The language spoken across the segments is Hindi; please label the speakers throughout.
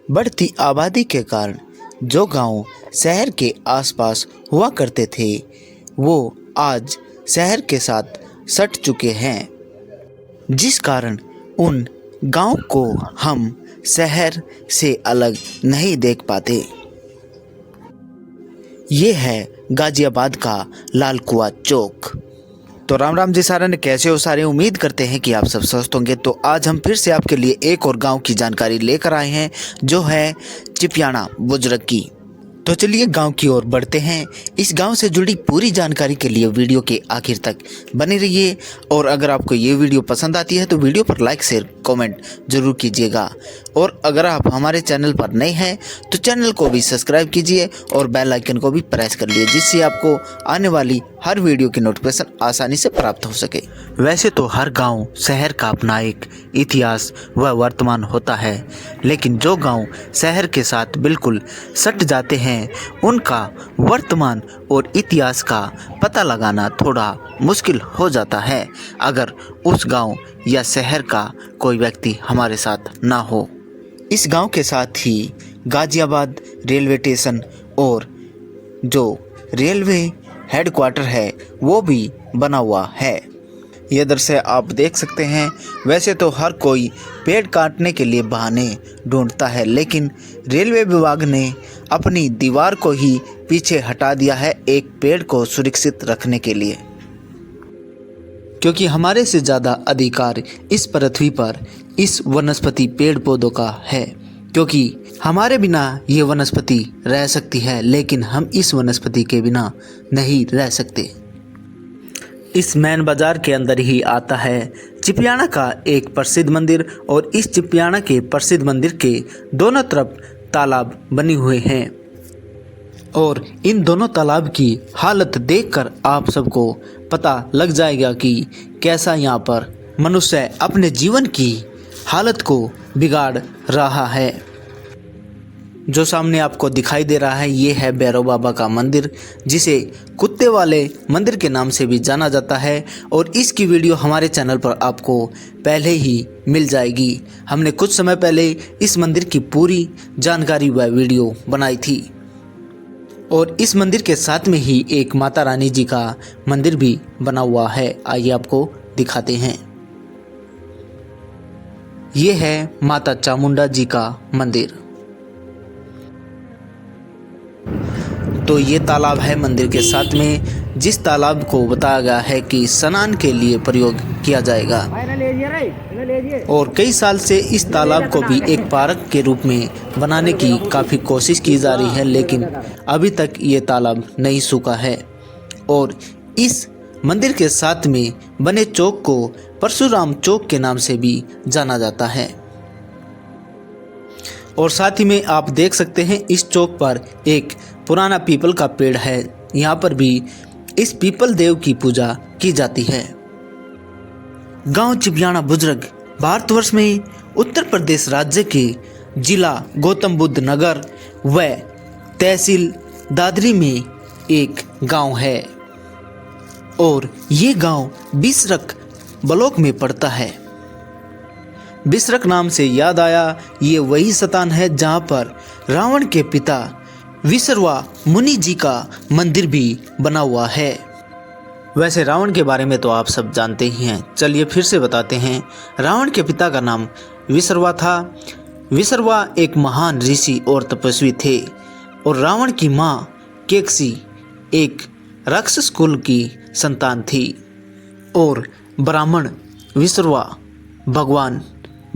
Speaker 1: बढ़ती आबादी के कारण जो गांव शहर के आसपास हुआ करते थे वो आज शहर के साथ सट चुके हैं, जिस कारण उन गांव को हम शहर से अलग नहीं देख पाते। ये है गाजियाबाद का लाल कुआं चौक। तो राम राम जी सारे ने, कैसे हो सारे? उम्मीद करते हैं कि आप सब स्वस्थ होंगे। तो आज हम फिर से आपके लिए एक और गांव की जानकारी लेकर आए हैं, जो है चिपियाना बुजुर्ग की। तो चलिए गांव की ओर बढ़ते हैं। इस गांव से जुड़ी पूरी जानकारी के लिए वीडियो के आखिर तक बने रहिए। और अगर आपको ये वीडियो पसंद आती है तो वीडियो पर लाइक शेयर कमेंट जरूर कीजिएगा। और अगर आप हमारे चैनल पर नए हैं तो चैनल को भी सब्सक्राइब कीजिए और बेल आइकन को भी प्रेस कर लीजिए, जिससे आपको आने वाली हर वीडियो की नोटिफिकेशन आसानी से प्राप्त हो सके। वैसे तो हर गांव शहर का अपना एक इतिहास व वर्तमान होता है, लेकिन जो गांव शहर के साथ बिल्कुल सट जाते हैं उनका वर्तमान और इतिहास का पता लगाना थोड़ा मुश्किल हो जाता है अगर उस गांव या शहर का कोई व्यक्ति हमारे साथ ना हो। इस गांव के साथ ही गाजियाबाद रेलवे स्टेशन और जो रेलवे हेडक्वार्टर है वो भी बना हुआ है। ये दृश्य आप देख सकते हैं। वैसे तो हर कोई पेड़ काटने के लिए बहाने ढूंढता है, लेकिन रेलवे विभाग ने अपनी दीवार को ही पीछे हटा दिया है एक पेड़ को सुरक्षित रखने के लिए, क्योंकि हमारे से ज़्यादा अधिकार इस पृथ्वी पर इस वनस्पति पेड़ पौधों का है। क्योंकि हमारे बिना ये वनस्पति रह सकती है, लेकिन हम इस वनस्पति के बिना नहीं रह सकते। इस मैन बाजार के अंदर ही आता है चिपियाना का एक प्रसिद्ध मंदिर, और इस चिपियाना के प्रसिद्ध मंदिर के दोनों तरफ तालाब बने हुए हैं। और इन दोनों तालाब की हालत देखकर आप सबको पता लग जाएगा कि कैसा यहाँ पर मनुष्य अपने जीवन की हालत को बिगाड़ रहा है। जो सामने आपको दिखाई दे रहा है ये है भैरव बाबा का मंदिर, जिसे कुत्ते वाले मंदिर के नाम से भी जाना जाता है। और इसकी वीडियो हमारे चैनल पर आपको पहले ही मिल जाएगी। हमने कुछ समय पहले इस मंदिर की पूरी जानकारी व वीडियो बनाई थी। और इस मंदिर के साथ में ही एक माता रानी जी का मंदिर भी बना हुआ है। आइए आपको दिखाते हैं। ये है माता चामुंडा जी का मंदिर। तो ये तालाब है मंदिर के साथ में, जिस तालाब को बताया गया है कि स्नान के लिए प्रयोग किया जाएगा। और कई साल से इस तालाब को भी एक पार्क के रूप में बनाने की काफ़ी कोशिश की जा रही है, लेकिन अभी तक ये तालाब नहीं सूखा है। और इस मंदिर के साथ में बने चौक को परशुराम चौक के नाम से भी जाना जाता है। और साथ ही में आप देख सकते हैं इस चौक पर एक पुराना पीपल का पेड़ है। यहाँ पर भी इस पीपल देव की पूजा की जाती है। गांव चिपियाना बुजुर्ग भारतवर्ष में उत्तर प्रदेश राज्य के जिला गौतम बुद्ध नगर व तहसील दादरी में एक गांव है। और ये गांव बिसरक ब्लॉक में पड़ता है। बिसरक नाम से याद आया, ये वही स्थान है जहाँ पर रावण के पिता विसर्वा मुनि जी का मंदिर भी बना हुआ है। वैसे रावण के बारे में तो आप सब जानते ही हैं, चलिए फिर से बताते हैं। रावण के पिता का नाम विसर्वा था। विसर्वा एक महान ऋषि और तपस्वी थे। और रावण की माँ केकसी एक राक्षस कुल की संतान थी। और ब्राह्मण विसर्वा भगवान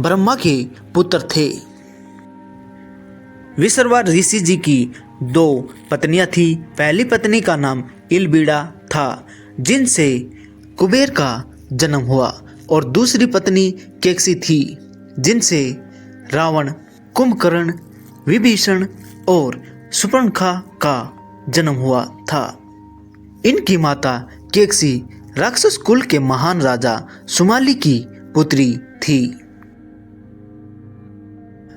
Speaker 1: ब्रह्मा के पुत्र थे। विसर्वा ऋषि जी की दो पत्नियां थी। पहली पत्नी का नाम इलबीड़ा था, जिनसे कुबेर का जन्म हुआ। और दूसरी पत्नी केकसी थी, जिनसे रावण, कुंभकर्ण, विभीषण और सुपर्णखा का जन्म हुआ था। इनकी माता केकसी राक्षस कुल के महान राजा सुमाली की पुत्री थी।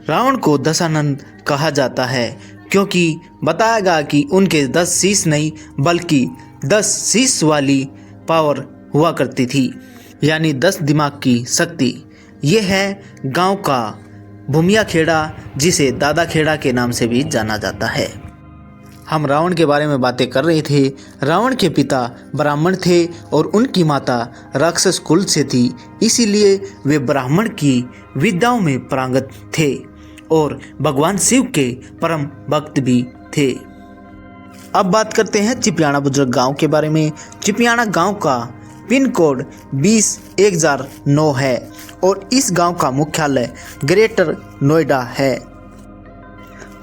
Speaker 1: रावण को दशानन कहा जाता है, क्योंकि बताया गया कि उनके 10 शीश नहीं बल्कि 10 शीश वाली पावर हुआ करती थी, यानी 10 दिमाग की शक्ति। यह है गांव का भूमिया खेड़ा, जिसे दादा खेड़ा के नाम से भी जाना जाता है। हम रावण के बारे में बातें कर रहे थे। रावण के पिता ब्राह्मण थे और उनकी माता राक्षस कुल से थी, इसीलिए वे ब्राह्मण की विद्याओं में पारंगत थे और भगवान शिव के परम भक्त भी थे। अब बात करते हैं चिपियाणा बुजुर्ग गांव के बारे में। चिपियाणा गांव का पिन कोड 20-1009 है और इस गांव का मुख्यालय ग्रेटर नोएडा है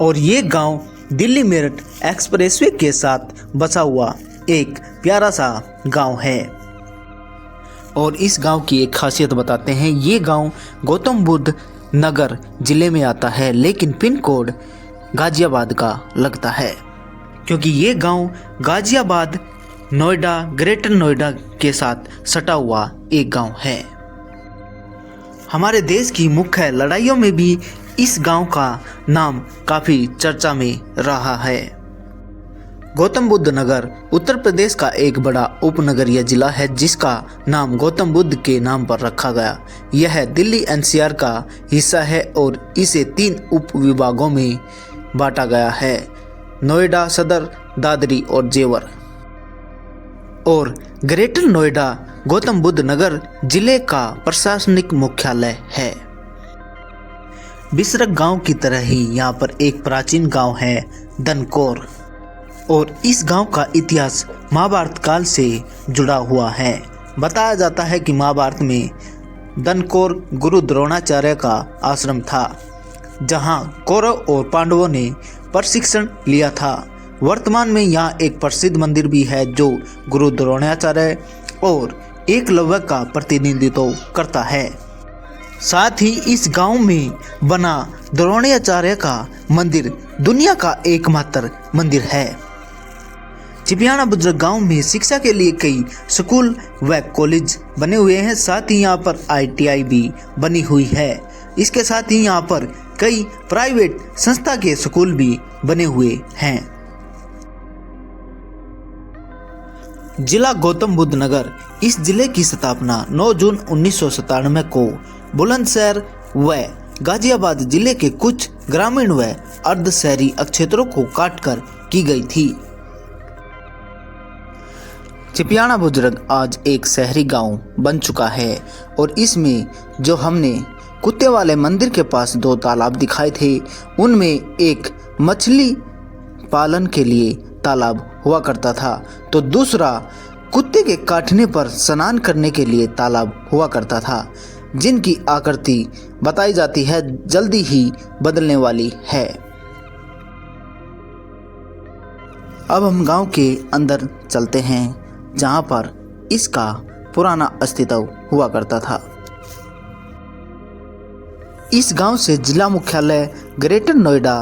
Speaker 1: और ये गांव दिल्ली मेरठ एक्सप्रेसवे के साथ बसा हुआ एक प्यारा सा गांव है। और इस गांव की एक खासियत बताते हैं। ये गांव गौतम बुद्ध नगर जिले में आता है, लेकिन पिन कोड गाजियाबाद का लगता है, क्योंकि ये गांव गाजियाबाद नोएडा ग्रेटर नोएडा के साथ सटा हुआ एक गांव है। हमारे देश की मुख्य लड़ाइयों में भी इस गांव का नाम काफ़ी चर्चा में रहा है। गौतम बुद्ध नगर उत्तर प्रदेश का एक बड़ा उपनगरीय जिला है, जिसका नाम गौतम बुद्ध के नाम पर रखा गया। यह दिल्ली एनसीआर का हिस्सा है और इसे 3 उप विभागों में बांटा गया है: नोएडा सदर, दादरी और जेवर। और ग्रेटर नोएडा गौतम बुद्ध नगर जिले का प्रशासनिक मुख्यालय है। बिसरक गांव की तरह ही यहाँ पर एक प्राचीन गांव है दनकौर, और इस गांव का इतिहास महाभारत काल से जुड़ा हुआ है। बताया जाता है कि महाभारत में दनकौर गुरु द्रोणाचार्य का आश्रम था, जहां कौरव और पांडवों ने प्रशिक्षण लिया था। वर्तमान में यहाँ एक प्रसिद्ध मंदिर भी है जो गुरु द्रोणाचार्य और एकलव्य का प्रतिनिधित्व करता है। साथ ही इस गांव में बना द्रोणाचार्य का मंदिर दुनिया का एकमात्र मंदिर है। चिपियाणा बुजुर्ग गांव में शिक्षा के लिए कई स्कूल व कॉलेज बने हुए हैं। साथ ही यहाँ पर ITI भी बनी हुई है। इसके साथ ही यहाँ पर कई प्राइवेट संस्था के स्कूल भी बने हुए हैं। जिला गौतम बुद्ध नगर। इस जिले की स्थापना 9 जून 1997 को बुलंदशहर व गाजियाबाद जिले के कुछ ग्रामीण व अर्ध शहरी क्षेत्रों को काटकर की गई थी। चिपियाणा बुजुर्ग आज एक शहरी गांव बन चुका है और इसमें जो हमने कुत्ते वाले मंदिर के पास 2 तालाब दिखाए थे, उनमें एक मछली पालन के लिए तालाब हुआ करता था, तो दूसरा कुत्ते के काटने पर स्नान करने के लिए तालाब हुआ करता था, जिनकी आकृति बताई जाती है जल्दी ही बदलने वाली है। अब हम गांव के अंदर चलते हैं, जहां पर इसका पुराना अस्तित्व हुआ करता था। इस गांव से जिला मुख्यालय ग्रेटर नोएडा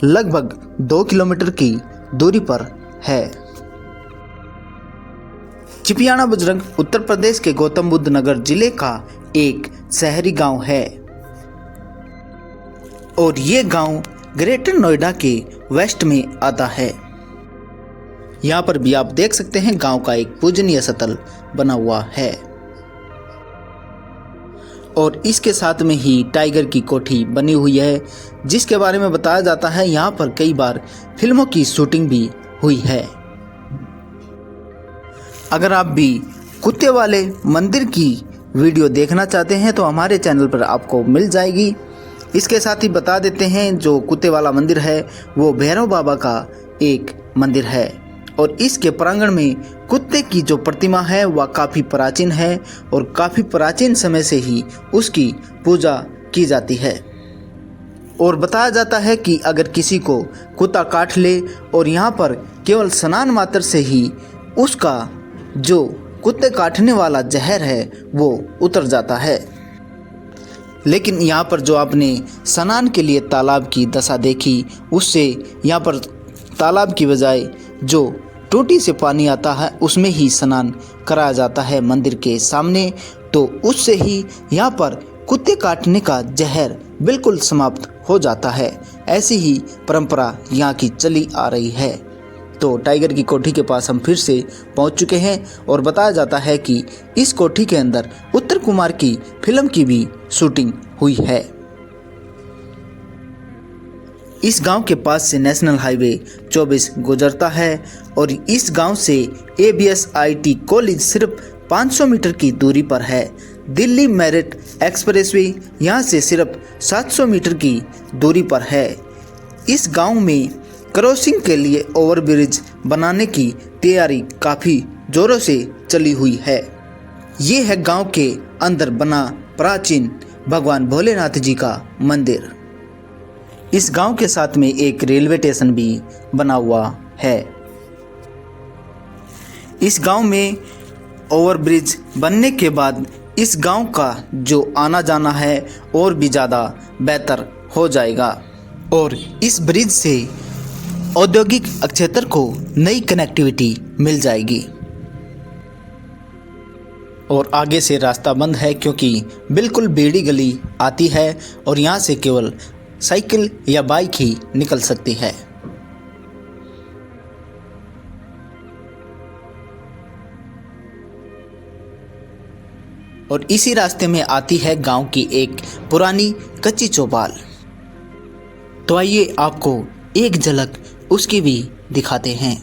Speaker 1: लगभग 2 किलोमीटर की दूरी पर है। चिपियाणा बुजुर्ग उत्तर प्रदेश के गौतम बुद्ध नगर जिले का एक शहरी गांव है और ये गांव ग्रेटर नोएडा के वेस्ट में आता है। यहाँ पर भी आप देख सकते हैं गांव का एक पूजनीय स्थल बना हुआ है और इसके साथ में ही टाइगर की कोठी बनी हुई है, जिसके बारे में बताया जाता है यहाँ पर कई बार फिल्मों की शूटिंग भी हुई है। अगर आप भी कुत्ते वाले मंदिर की वीडियो देखना चाहते हैं तो हमारे चैनल पर आपको मिल जाएगी। इसके साथ ही बता देते हैं, जो कुत्ते वाला मंदिर है वो भैरव बाबा का एक मंदिर है और इसके प्रांगण में कुत्ते की जो प्रतिमा है वह काफ़ी प्राचीन है और काफ़ी प्राचीन समय से ही उसकी पूजा की जाती है। और बताया जाता है कि अगर किसी को कुत्ता काट ले और यहाँ पर केवल स्नान मात्र से ही उसका जो कुत्ते काटने वाला जहर है वो उतर जाता है। लेकिन यहाँ पर जो आपने स्नान के लिए तालाब की दशा देखी, उससे यहाँ पर तालाब की बजाय जो टोटी से पानी आता है उसमें ही स्नान कराया जाता है मंदिर के सामने, तो उससे ही यहाँ पर कुत्ते काटने का जहर बिल्कुल समाप्त हो जाता है। ऐसी ही परंपरा यहाँ की चली आ रही है। तो टाइगर की कोठी के पास हम फिर से पहुँच चुके हैं और बताया जाता है कि इस कोठी के अंदर उत्तर कुमार की फिल्म की भी शूटिंग हुई है। इस गांव के पास से नेशनल हाईवे 24 गुजरता है और इस गांव से ABSIT कॉलेज सिर्फ 500 मीटर की दूरी पर है। दिल्ली मेरठ एक्सप्रेसवे यहां से सिर्फ 700 मीटर की दूरी पर है। इस गांव में क्रॉसिंग के लिए ओवरब्रिज बनाने की तैयारी काफ़ी जोरों से चली हुई है। ये है गांव के अंदर बना प्राचीन भगवान भोलेनाथ जी का मंदिर। इस गांव के साथ में एक रेलवे स्टेशन भी बना हुआ है। इस गांव में ओवरब्रिज बनने के बाद इस गांव का जो आना जाना है और भी ज़्यादा बेहतर हो जाएगा और इस ब्रिज से औद्योगिक क्षेत्र को नई कनेक्टिविटी मिल जाएगी। और आगे से रास्ता बंद है क्योंकि बिल्कुल बेड़ी गली आती है और यहाँ से केवल साइकिल या बाइक ही निकल सकती है। और इसी रास्ते में आती है गांव की एक पुरानी कच्ची चौपाल। तो आइए आपको एक झलक उसकी भी दिखाते हैं।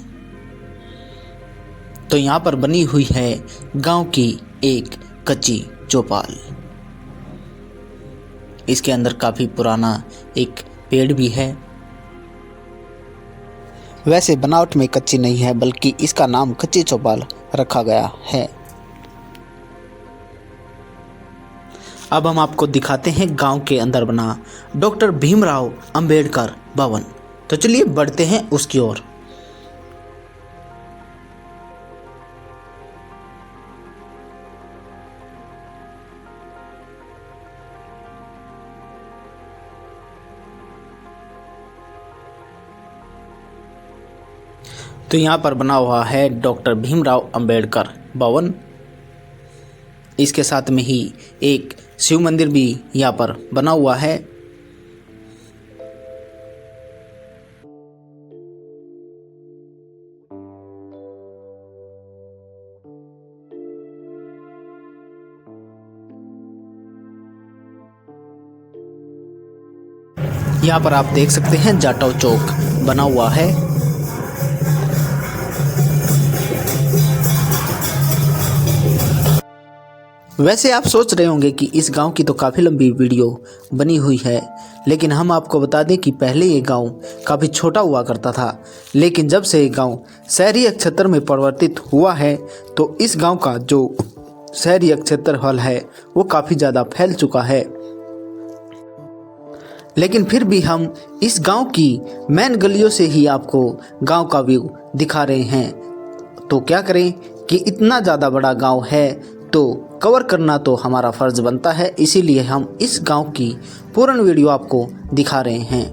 Speaker 1: तो यहाँ पर बनी हुई है गांव की एक कच्ची चौपाल। इसके अंदर काफ़ी पुराना एक पेड़ भी है। वैसे बनावट में कच्ची नहीं है बल्कि इसका नाम कच्ची चौपाल रखा गया है। अब हम आपको दिखाते हैं गांव के अंदर बना डॉक्टर भीमराव अंबेडकर भवन। तो चलिए बढ़ते हैं उसकी ओर। तो यहाँ पर बना हुआ है डॉक्टर भीमराव अंबेडकर भवन। इसके साथ में ही एक शिव मंदिर भी यहाँ पर बना हुआ है। यहाँ पर आप देख सकते हैं जाटव चौक बना हुआ है। वैसे आप सोच रहे होंगे कि इस गांव की तो काफ़ी लंबी वीडियो बनी हुई है, लेकिन हम आपको बता दें कि पहले ये गांव काफ़ी छोटा हुआ करता था, लेकिन जब से ये गांव शहरी क्षेत्र में परिवर्तित हुआ है तो इस गांव का जो शहरी क्षेत्रफल है वो काफ़ी ज़्यादा फैल चुका है। लेकिन फिर भी हम इस गांव की मेन गलियों से ही आपको गांव का व्यू दिखा रहे हैं। तो क्या करें कि इतना ज़्यादा बड़ा गांव है तो कवर करना तो हमारा फ़र्ज़ बनता है, इसीलिए हम इस गांव की पूर्ण वीडियो आपको दिखा रहे हैं।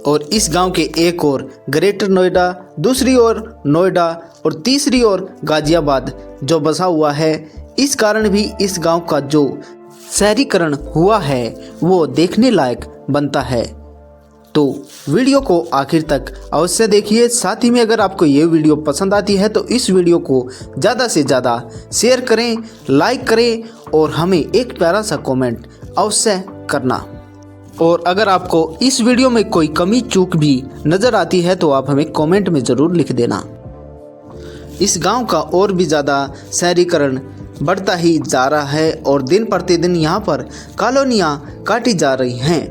Speaker 1: और इस गांव के एक और ग्रेटर नोएडा, दूसरी ओर नोएडा और तीसरी ओर गाजियाबाद जो बसा हुआ है। इस कारण भी इस गांव का जो शहरीकरण हुआ है वो देखने लायक बनता है। तो वीडियो को आखिर तक अवश्य देखिए। साथ ही में अगर आपको ये वीडियो पसंद आती है तो इस वीडियो को ज़्यादा से ज़्यादा शेयर करें, लाइक करें और हमें एक प्यारा सा कमेंट अवश्य करना। और अगर आपको इस वीडियो में कोई कमी चूक भी नज़र आती है तो आप हमें कमेंट में ज़रूर लिख देना। इस गांव का और भी ज़्यादा शहरीकरण बढ़ता ही जा रहा है और दिन प्रतिदिन यहाँ पर कॉलोनियाँ काटी जा रही हैं।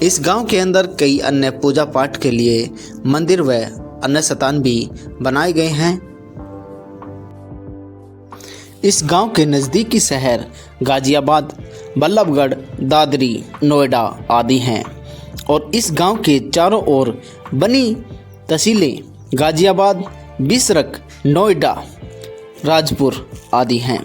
Speaker 1: इस गांव के अंदर कई अन्य पूजा पाठ के लिए मंदिर व अन्य स्थान भी बनाए गए हैं। इस गांव के नज़दीकी शहर गाजियाबाद, बल्लभगढ़, दादरी, नोएडा आदि हैं और इस गांव के चारों ओर बनी तहसीलें गाजियाबाद, बिसरक, नोएडा, राजपुर आदि हैं।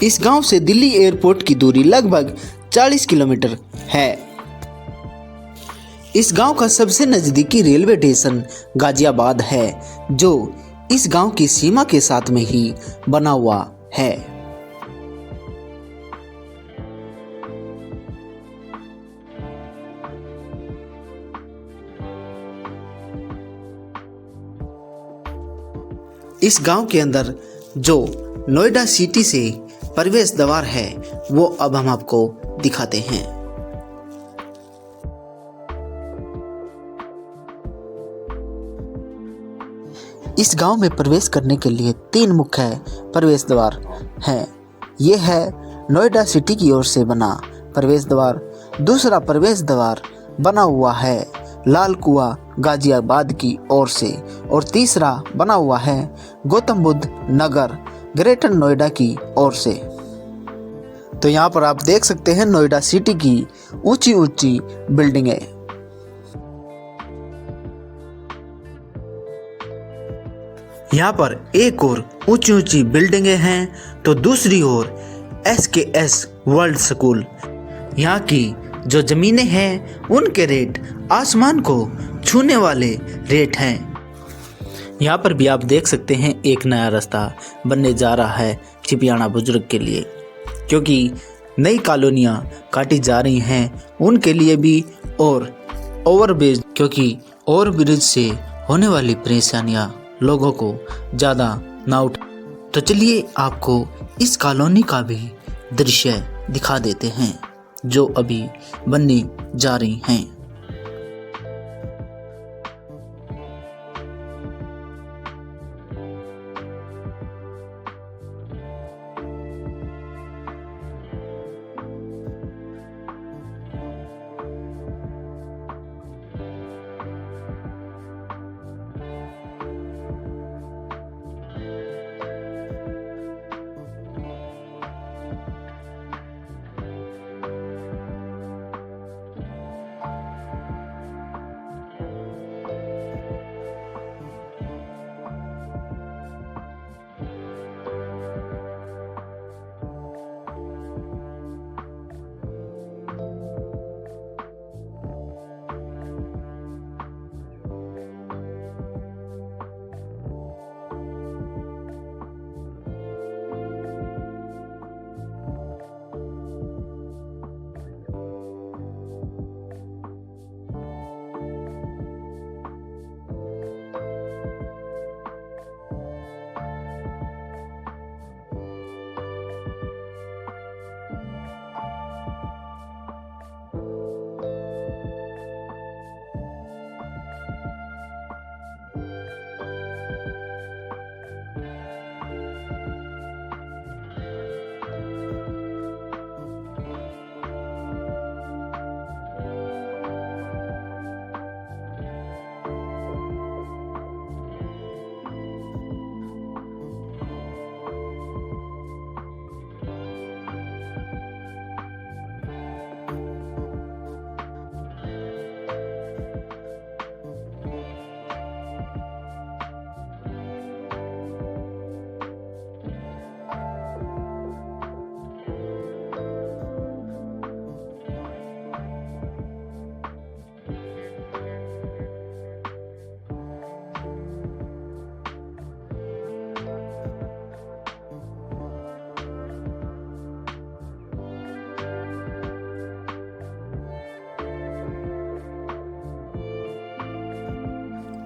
Speaker 1: इस गांव से दिल्ली एयरपोर्ट की दूरी लगभग 40 किलोमीटर है। इस गांव का सबसे नज़दीकी रेलवे स्टेशन गाजियाबाद है जो इस गांव की सीमा के साथ में ही बना हुआ है। इस गांव के अंदर जो नोएडा सिटी से प्रवेश द्वार है वो अब हम आपको दिखाते हैं। इस गांव में प्रवेश करने के लिए 3 मुख्य प्रवेश द्वार हैं। ये है नोएडा सिटी की ओर से बना प्रवेश द्वार। दूसरा प्रवेश द्वार बना हुआ है लाल कुआं गाजियाबाद की ओर से और तीसरा बना हुआ है गौतम बुद्ध नगर ग्रेटर नोएडा की ओर से। तो यहाँ पर आप देख सकते हैं नोएडा सिटी की ऊंची ऊंची बिल्डिंगें। यहाँ पर एक और ऊंची ऊंची बिल्डिंगें हैं तो दूसरी ओर SKS वर्ल्ड स्कूल। यहाँ की जो ज़मीनें हैं उनके रेट आसमान को छूने वाले रेट हैं। यहाँ पर भी आप देख सकते हैं एक नया रास्ता बनने जा रहा है चिपियाना बुजुर्ग के लिए, क्योंकि नई कॉलोनियाँ काटी जा रही हैं उनके लिए भी, और ओवरब्रिज, क्योंकि ओवरब्रिज से होने वाली परेशानियाँ लोगों को ज़्यादा ना उठ। तो चलिए आपको इस कॉलोनी का भी दृश्य दिखा देते हैं जो अभी बनने जा रही हैं।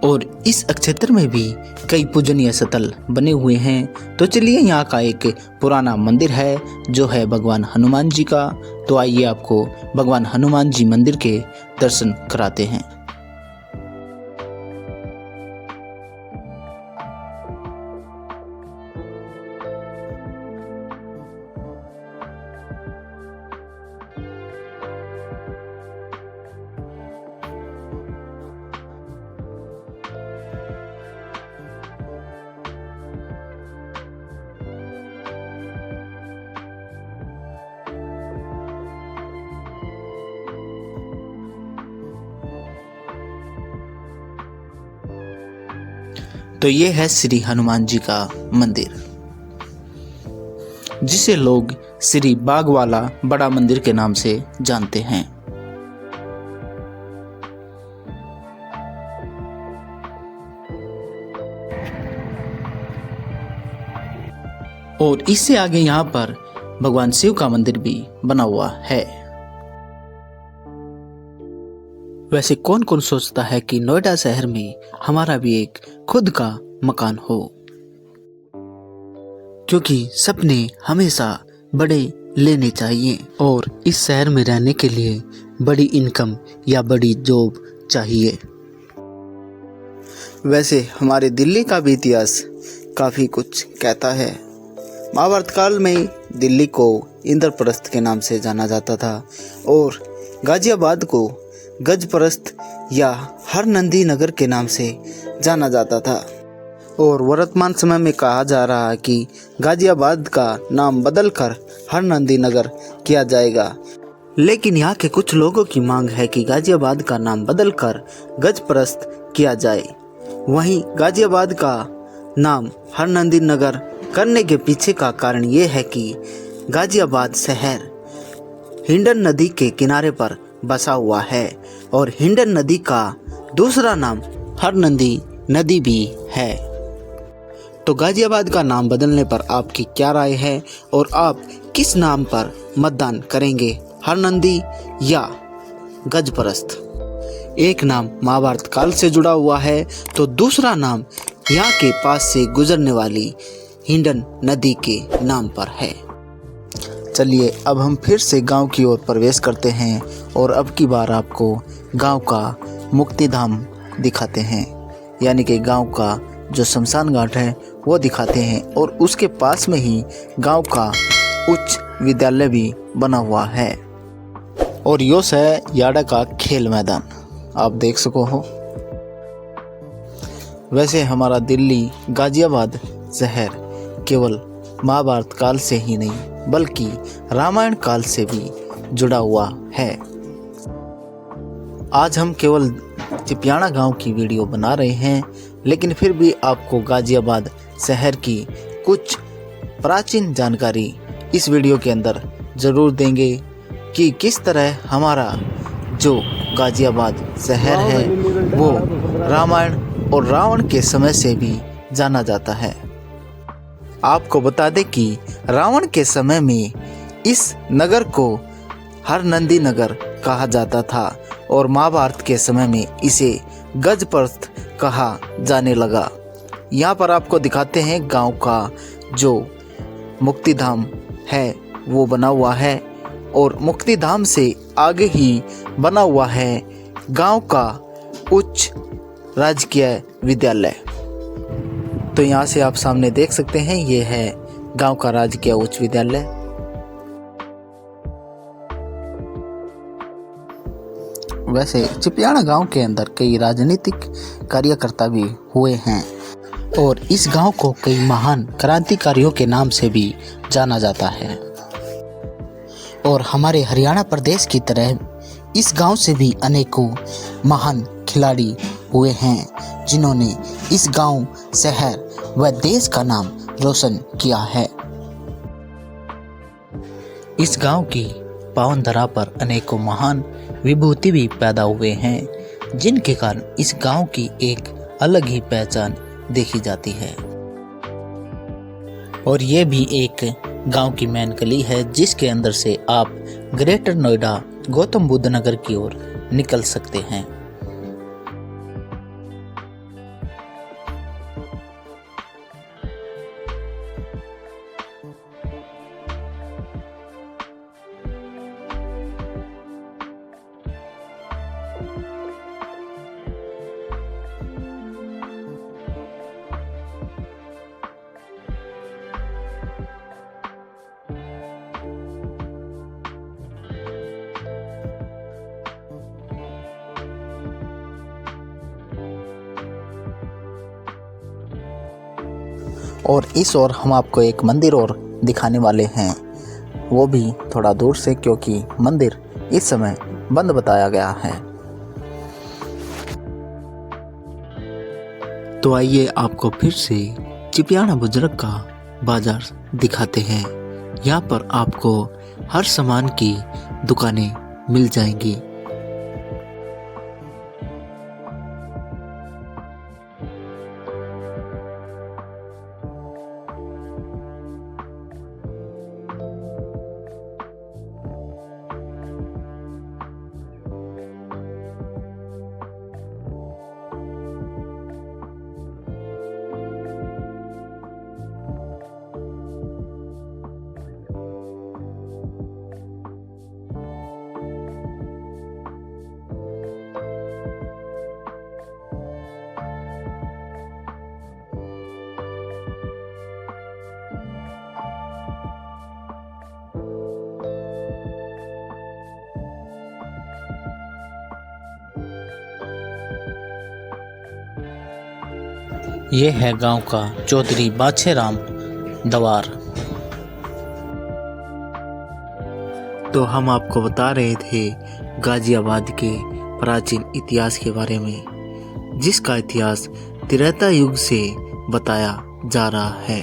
Speaker 1: और इस क्षेत्र में भी कई पूजनीय स्थल बने हुए हैं। तो चलिए यहाँ का एक पुराना मंदिर है जो है भगवान हनुमान जी का। तो आइए आपको भगवान हनुमान जी मंदिर के दर्शन कराते हैं। तो ये है श्री हनुमान जी का मंदिर, जिसे लोग श्री बागवाला बड़ा मंदिर के नाम से जानते हैं। और इससे आगे यहाँ पर भगवान शिव का मंदिर भी बना हुआ है। वैसे कौन कौन सोचता है कि नोएडा शहर में हमारा भी एक खुद का मकान हो। क्योंकि सपने हमेशा बड़े लेने चाहिए और इस शहर में रहने के लिए बड़ी इनकम या बड़ी जॉब चाहिए। वैसे हमारे दिल्ली का भी इतिहास काफ़ी कुछ कहता है। महाभारत काल में दिल्ली को इंद्रप्रस्थ के नाम से जाना जाता था और गाजियाबाद को गजप्रस्थ या हरनंदी नगर के नाम से जाना जाता था। और वर्तमान समय में कहा जा रहा है कि गाजियाबाद का नाम बदलकर हरनंदी नगर किया जाएगा। लेकिन यहाँ के कुछ लोगों की मांग है कि गाजियाबाद का नाम बदलकर गजप्रस्थ किया जाए। वहीं गाजियाबाद का नाम हरनंदी नगर करने के पीछे का कारण ये है कि गाजियाबाद शहर हिंडन नदी के किनारे पर बसा हुआ है और हिंडन नदी का दूसरा नाम हरनंदी नदी भी है। तो गाजियाबाद का नाम बदलने पर आपकी क्या राय है और आप किस नाम पर मतदान करेंगे, हरनंदी या गजप्रस्थ? एक नाम महाभारत काल से जुड़ा हुआ है तो दूसरा नाम यहाँ के पास से गुजरने वाली हिंडन नदी के नाम पर है। चलिए अब हम फिर से गांव की ओर प्रवेश करते हैं और अब की बार आपको गांव का मुक्तिधाम दिखाते हैं, यानी कि गांव का जो शमशान घाट है वो दिखाते हैं और उसके पास में ही गांव का उच्च विद्यालय भी बना हुआ है। और यो है याडा का खेल मैदान, आप देख सको हो। वैसे हमारा दिल्ली गाजियाबाद शहर केवल महाभारत काल से ही नहीं बल्कि रामायण काल से भी जुड़ा हुआ है। आज हम केवल चिपियाना गांव की वीडियो बना रहे हैं, लेकिन फिर भी आपको गाजियाबाद शहर की कुछ प्राचीन जानकारी इस वीडियो के अंदर ज़रूर देंगे कि किस तरह हमारा जो गाजियाबाद शहर है वो रामायण और रावण के समय से भी जाना जाता है। आपको बता दें कि रावण के समय में इस नगर को हरनंदी नगर कहा जाता था और महाभारत के समय में इसे गजप्रस्थ कहा जाने लगा। यहाँ पर आपको दिखाते हैं गांव का जो मुक्तिधाम है वो बना हुआ है और मुक्तिधाम से आगे ही बना हुआ है गांव का उच्च राजकीय विद्यालय। तो यहाँ से आप सामने देख सकते हैं ये है गांव का राजकीय उच्च विद्यालय। वैसे चिपियाना गांव के अंदर कई राजनीतिक कार्यकर्ता भी हुए हैं और इस गांव को कई महान क्रांतिकारियों के नाम से भी जाना जाता है। और हमारे हरियाणा प्रदेश की तरह इस गांव से भी अनेकों महान खिलाड़ी हुए हैं जिन्होंने इस गांव, शहर व देश का नाम रोशन किया है। इस गांव की पावन धरा पर अनेकों महान विभूति भी पैदा हुए हैं जिनके कारण इस गांव की एक अलग ही पहचान देखी जाती है। और ये भी एक गांव की मेन गली है जिसके अंदर से आप ग्रेटर नोएडा गौतम बुद्ध नगर की ओर निकल सकते हैं। और इस ओर हम आपको एक मंदिर और दिखाने वाले हैं, वो भी थोड़ा दूर से, क्योंकि मंदिर इस समय बंद बताया गया है। तो आइए आपको फिर से चिपियाना बुजुर्ग का बाजार दिखाते हैं। यहाँ पर आपको हर सामान की दुकानें मिल जाएंगी।
Speaker 2: ये है गांव का चौधरी बाछेराम दवार।
Speaker 1: तो हम आपको बता रहे थे गाजियाबाद के प्राचीन इतिहास के बारे में, जिसका इतिहास त्रेता युग से बताया जा रहा है।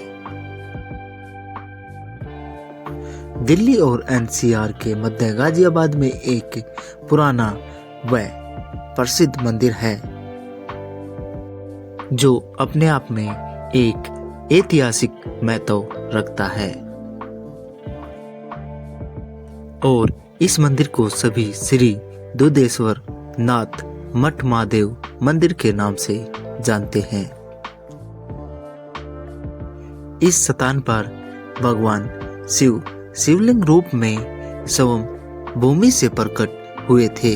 Speaker 1: दिल्ली और एनसीआर के मध्य गाजियाबाद में एक पुराना व प्रसिद्ध मंदिर है, जो अपने आप में एक ऐतिहासिक महत्व रखता है और इस मंदिर को सभी श्री दुधेश्वर नाथ मठ महादेव मंदिर के नाम से जानते हैं। इस स्थान पर भगवान शिव शिवलिंग रूप में स्वयं भूमि से प्रकट हुए थे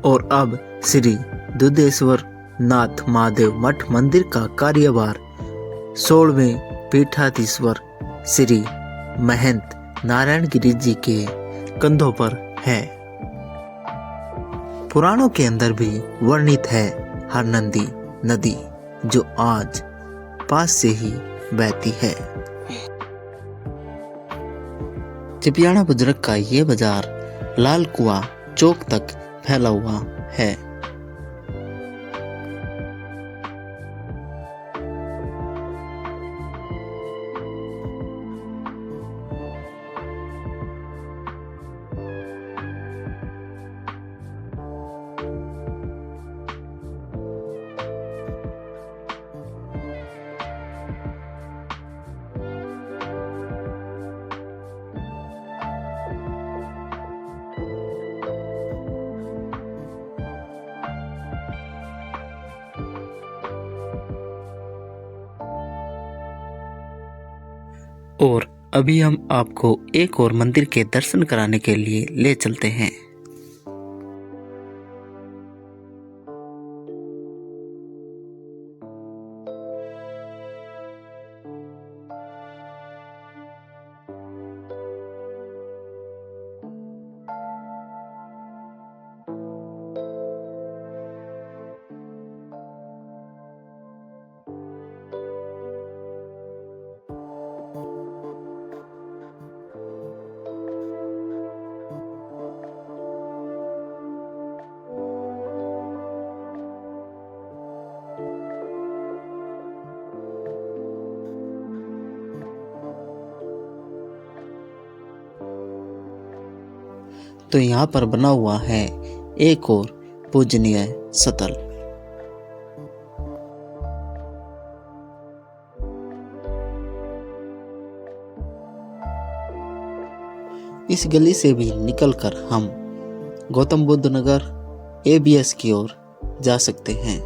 Speaker 1: और अब श्री दुधेश्वर नाथ महादेव मठ मंदिर का कार्यभार 16वें पीठाधीश्वर श्री महंत नारायण गिरी जी के कंधों पर है। पुराणों के अंदर भी वर्णित है हरनंदी नदी, जो आज पास से ही बहती है। चिपियाड़ा बुजुर्ग का ये बाजार लाल कुआं चौक तक फैला हुआ है। और अभी हम आपको एक और मंदिर के दर्शन कराने के लिए ले चलते हैं। तो यहाँ पर बना हुआ है एक और पूजनीय स्थल। इस गली से भी निकलकर हम गौतम बुद्ध नगर एबीएस की ओर जा सकते हैं।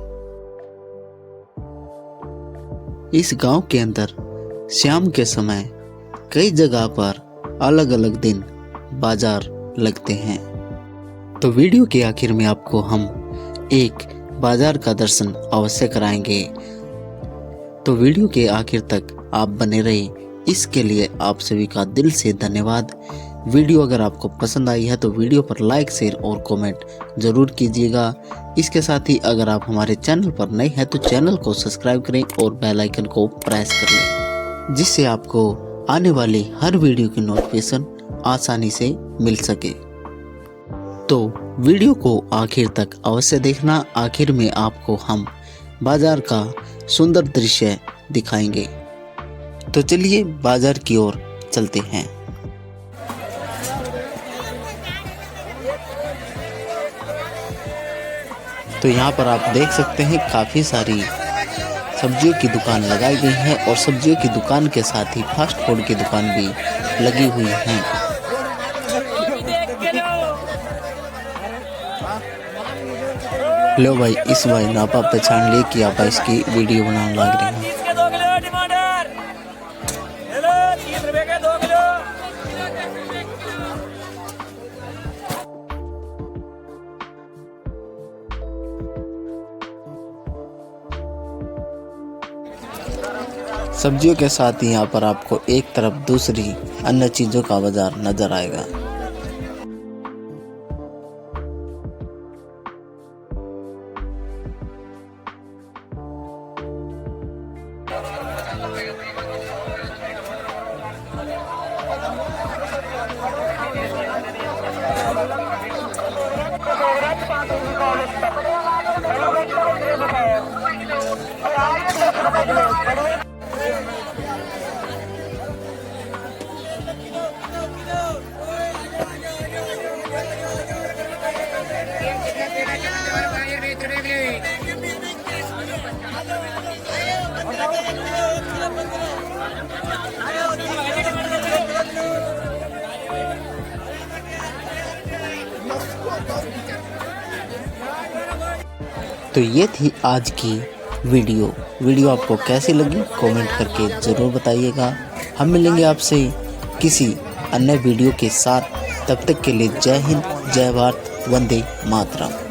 Speaker 1: इस गांव के अंदर शाम के समय कई जगह पर अलग अलग दिन बाजार लगते हैं। तो वीडियो के आखिर में आपको हम एक बाजार का दर्शन अवश्य कराएंगे, तो वीडियो के आखिर तक आप बने रहिए। इसके लिए आप सभी का दिल से धन्यवाद। वीडियो अगर आपको पसंद आई है तो वीडियो पर लाइक शेयर और कमेंट जरूर कीजिएगा। इसके साथ ही अगर आप हमारे चैनल पर नए हैं तो चैनल को सब्सक्राइब करें और बेल आइकन को प्रेस कर लें, जिससे आपको आने वाली हर वीडियो की नोटिफिकेशन आसानी से मिल सके। तो वीडियो को आखिर तक अवश्य देखना। आखिर में आपको हम बाजार का सुंदर दृश्य दिखाएंगे। तो चलिए बाजार की ओर चलते हैं। तो यहाँ पर आप देख सकते हैं काफ़ी सारी सब्जियों की दुकान लगाई गई है और सब्जियों की दुकान के साथ ही फास्ट फूड की दुकान भी लगी हुई है। लो भाई, इस भाई ने आप पहचान लिए कि आप इसकी वीडियो बनाने लग रहे हैं। सब्जियों के साथ ही यहाँ पर आपको एक तरफ दूसरी अन्य चीज़ों का बाजार नजर आएगा।
Speaker 2: तो ये थी आज की वीडियो आपको कैसी लगी कमेंट करके ज़रूर बताइएगा। हम मिलेंगे आपसे किसी अन्य वीडियो के साथ, तब तक के लिए जय हिंद, जय भारत, वंदे मातरम।